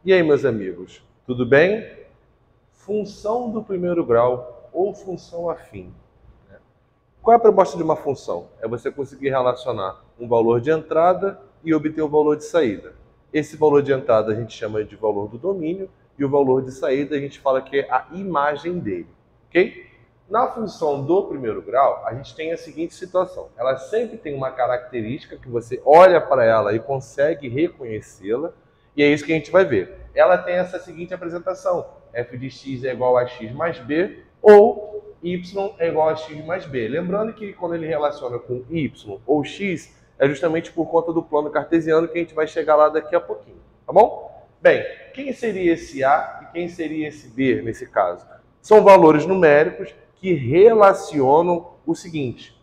E aí, meus amigos, tudo bem? Função do primeiro grau ou função afim. Qual é a proposta de uma função? É você conseguir relacionar um valor de entrada e obter o valor de saída. Esse valor de entrada a gente chama de valor do domínio e o valor de saída a gente fala que é a imagem dele, ok? Na função do primeiro grau, a gente tem a seguinte situação. Ela sempre tem uma característica que você olha para ela e consegue reconhecê-la, e é isso que a gente vai ver. Ela tem essa seguinte apresentação: f de x é igual a x mais b, ou y é igual a x mais b. Lembrando que quando ele relaciona com y ou x, é justamente por conta do plano cartesiano, que a gente vai chegar lá daqui a pouquinho, tá bom? Bem, quem seria esse a e quem seria esse b nesse caso? São valores numéricos que relacionam o seguinte: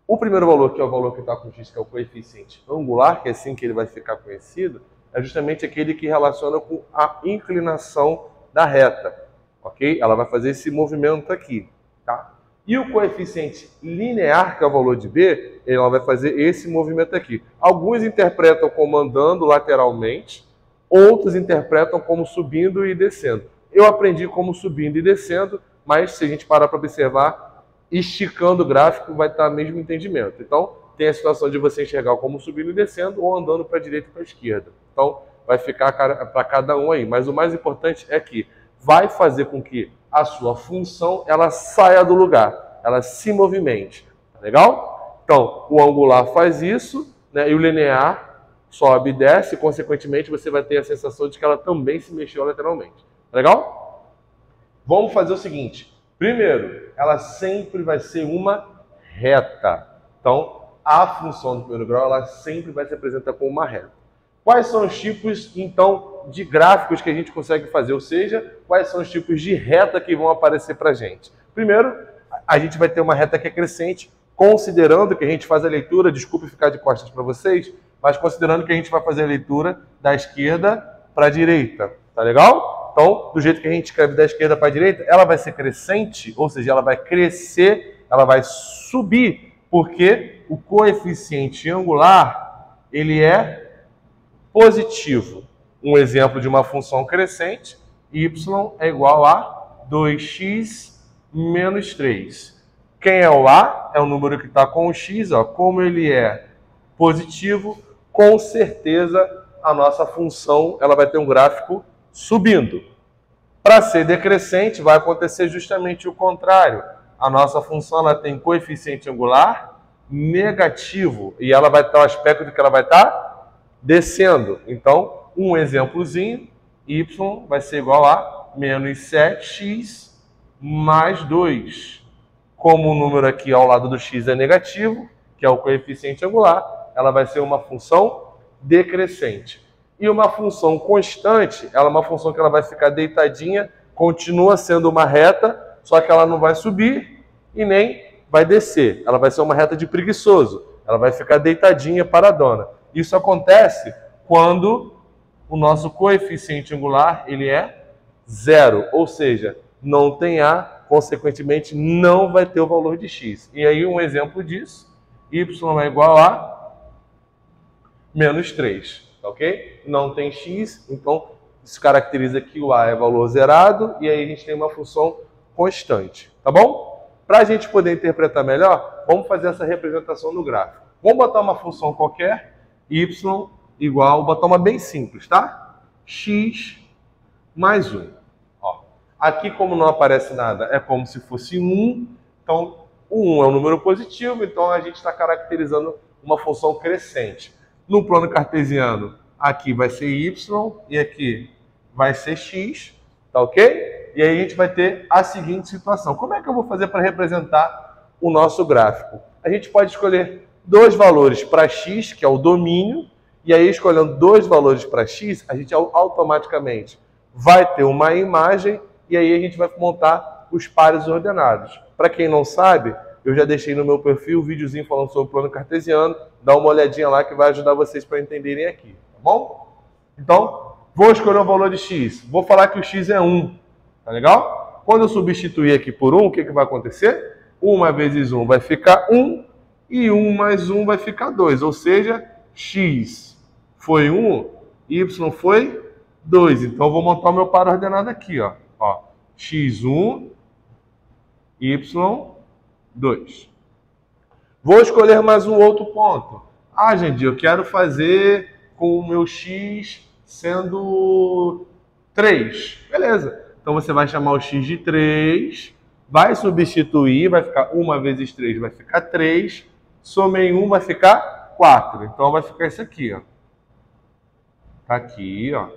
o primeiro valor, que é o valor que está com x, que é o coeficiente angular, que é assim que ele vai ficar conhecido, é justamente aquele que relaciona com a inclinação da reta, ok? Ela vai fazer esse movimento aqui, tá? E o coeficiente linear, que é o valor de b, ela vai fazer esse movimento aqui. Alguns interpretam como andando lateralmente, outros interpretam como subindo e descendo. Eu aprendi como subindo e descendo, mas se a gente parar para observar, esticando o gráfico vai estar o mesmo entendimento. Então, tem a situação de você enxergar como subindo e descendo ou andando para a direita e para a esquerda. Então, vai ficar para cada um aí. Mas o mais importante é que vai fazer com que a sua função ela saia do lugar, ela se movimente. Tá legal? Então, o angular faz isso, né, e o linear sobe e desce, e, consequentemente, você vai ter a sensação de que ela também se mexeu lateralmente. Tá legal? Vamos fazer o seguinte. Primeiro, ela sempre vai ser uma reta. Então, a função do primeiro grau ela sempre vai se apresentar como uma reta. Quais são os tipos, então, de gráficos que a gente consegue fazer? Ou seja, quais são os tipos de reta que vão aparecer para a gente? Primeiro, a gente vai ter uma reta que é crescente, considerando que a gente faz a leitura, desculpe ficar de costas para vocês, mas considerando que a gente vai fazer a leitura da esquerda para a direita. Tá legal? Então, do jeito que a gente escreve da esquerda para a direita, ela vai ser crescente, ou seja, ela vai crescer, ela vai subir, porque o coeficiente angular, ele é positivo. Um exemplo de uma função crescente, y é igual a 2x menos 3. Quem é o a? É o número que está com o x. Ó. Como ele é positivo, com certeza a nossa função ela vai ter um gráfico subindo. Para ser decrescente, vai acontecer justamente o contrário. A nossa função ela tem coeficiente angular negativo e ela vai ter o aspecto de que ela vai estar descendo. Então, um exemplozinho, y vai ser igual a menos 7x mais 2. Como o número aqui ao lado do x é negativo, que é o coeficiente angular, ela vai ser uma função decrescente. E uma função constante, ela é uma função que ela vai ficar deitadinha, continua sendo uma reta, só que ela não vai subir e nem vai descer. Ela vai ser uma reta de preguiçoso. Ela vai ficar deitadinha, paradona. Isso acontece quando o nosso coeficiente angular ele é zero, ou seja, não tem a, consequentemente não vai ter o valor de x. E aí um exemplo disso, y é igual a menos 3. Ok? Não tem x, então isso caracteriza que o a é valor zerado e aí a gente tem uma função constante, tá bom? Para a gente poder interpretar melhor, vamos fazer essa representação no gráfico. Vamos botar uma função qualquer, y igual, botar uma bem simples, tá? X mais 1. Ó, aqui como não aparece nada, é como se fosse 1, então o 1 é um número positivo, então a gente está caracterizando uma função crescente. No plano cartesiano, aqui vai ser y e aqui vai ser x, tá ok? E aí a gente vai ter a seguinte situação. Como é que eu vou fazer para representar o nosso gráfico? A gente pode escolher dois valores para x, que é o domínio, e aí escolhendo dois valores para x, a gente automaticamente vai ter uma imagem e aí a gente vai montar os pares ordenados. Para quem não sabe, eu já deixei no meu perfil um videozinho falando sobre o plano cartesiano. Dá uma olhadinha lá que vai ajudar vocês para entenderem aqui, tá bom? Então, vou escolher um valor de x. Vou falar que o x é 1, tá legal? Quando eu substituir aqui por 1, o que vai acontecer? 1 vezes 1 vai ficar 1 e 1 mais 1 vai ficar 2. Ou seja, x foi 1, y foi 2. Então, eu vou montar o meu par ordenado aqui, ó. x1, y2. Vou escolher mais um outro ponto. Ah, gente, eu quero fazer com o meu x sendo 3. Beleza. Então, você vai chamar o x de 3, vai substituir, vai ficar 1 vezes 3, vai ficar 3. Soma em 1, vai ficar 4. Então, vai ficar isso aqui, ó. Tá aqui, ó.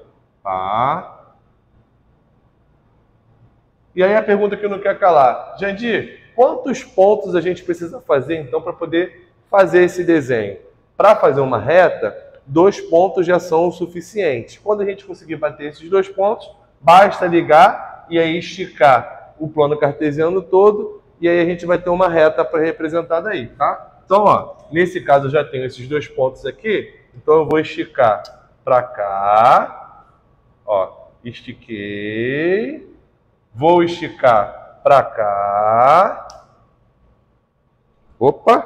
Tá. E aí a pergunta que eu não quero calar. Jandir, quantos pontos a gente precisa fazer, então, para poder fazer esse desenho? Para fazer uma reta, 2 pontos já são o suficiente. Quando a gente conseguir bater esses 2 pontos, basta ligar e aí esticar o plano cartesiano todo, e aí a gente vai ter uma reta representada aí, tá? Então, ó, nesse caso eu já tenho esses 2 pontos aqui, então eu vou esticar para cá, ó, estiquei. Vou esticar para cá. Opa,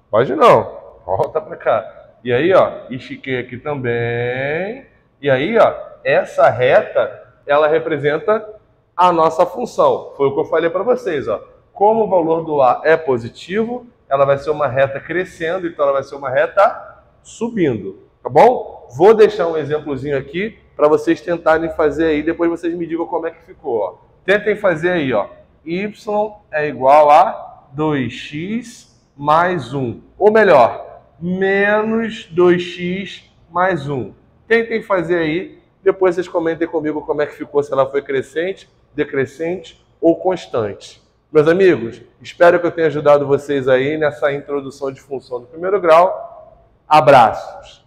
pode não. Volta para cá. E aí, ó, estiquei aqui também. E aí, ó, essa reta, ela representa a nossa função. Foi o que eu falei para vocês, ó. Como o valor do A é positivo, ela vai ser uma reta crescendo, então ela vai ser uma reta subindo, tá bom? Vou deixar um exemplozinho aqui para vocês tentarem fazer aí, depois vocês me digam como é que ficou, ó. Tentem fazer aí, ó. Y é igual a 2x mais 1. Ou melhor, menos 2x mais 1. Tentem fazer aí. Depois vocês comentem comigo como é que ficou, se ela foi crescente, decrescente ou constante. Meus amigos, espero que eu tenha ajudado vocês aí nessa introdução de função do primeiro grau. Abraços!